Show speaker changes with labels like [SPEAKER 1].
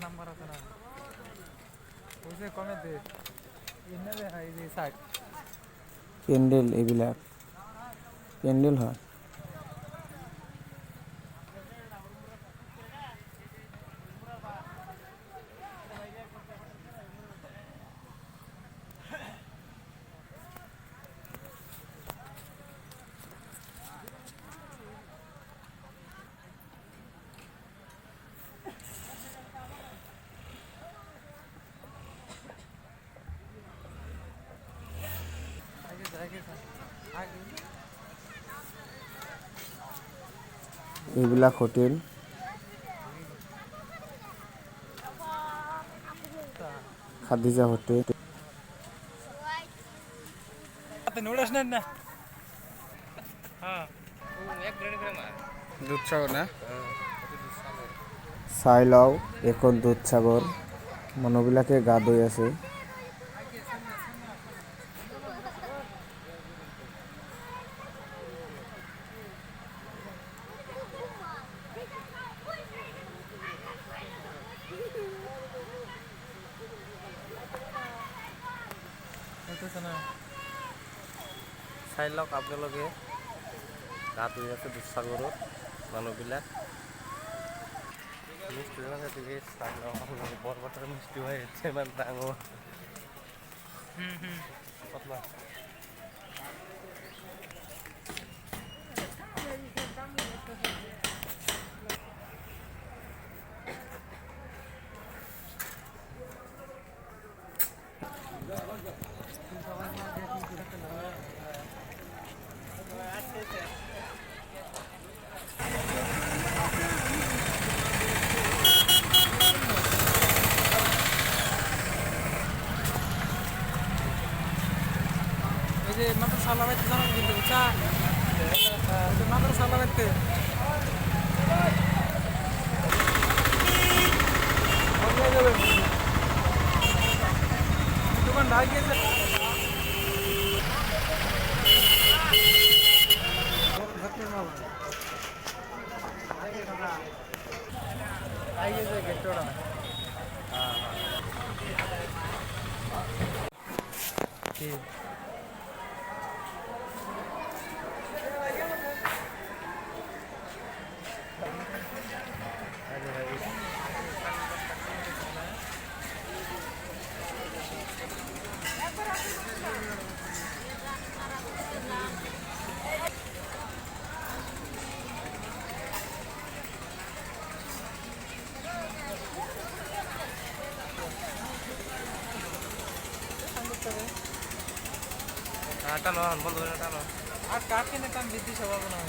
[SPEAKER 1] number আছে না পয়সা কমে দে এনে দে এই যে সাইড
[SPEAKER 2] পেন্ডেল এইবিলাক পেন্ডেল হয় এইবিলাক হোটেল খাদিজা হোটেল
[SPEAKER 1] নোড়াস না হ্যাঁ দুধসাগর না
[SPEAKER 2] চাই লওঁ এখন দুধসাগৰ মানুহবিলাকে গা ধুই আছে
[SPEAKER 3] চাই লওক আপোনালোকে গা ধুই আছে দুধসাগৰত মানুহবিলাক মিষ্টি চাই লওক আপোনালোকে বৰপথাৰ মিষ্টি হৈ আহিছে ইমান ডাঙৰ
[SPEAKER 1] এই যে মাত্র সালা বাইতে জানান কিন্তু বুঝছা মাত্র সালা বাইতে দোকান ঢাই গিয়েছে গেটোড়া
[SPEAKER 3] টানো বন্ধ করে টানো
[SPEAKER 1] আর কাকে না কাম বৃদ্ধি স্বভাব না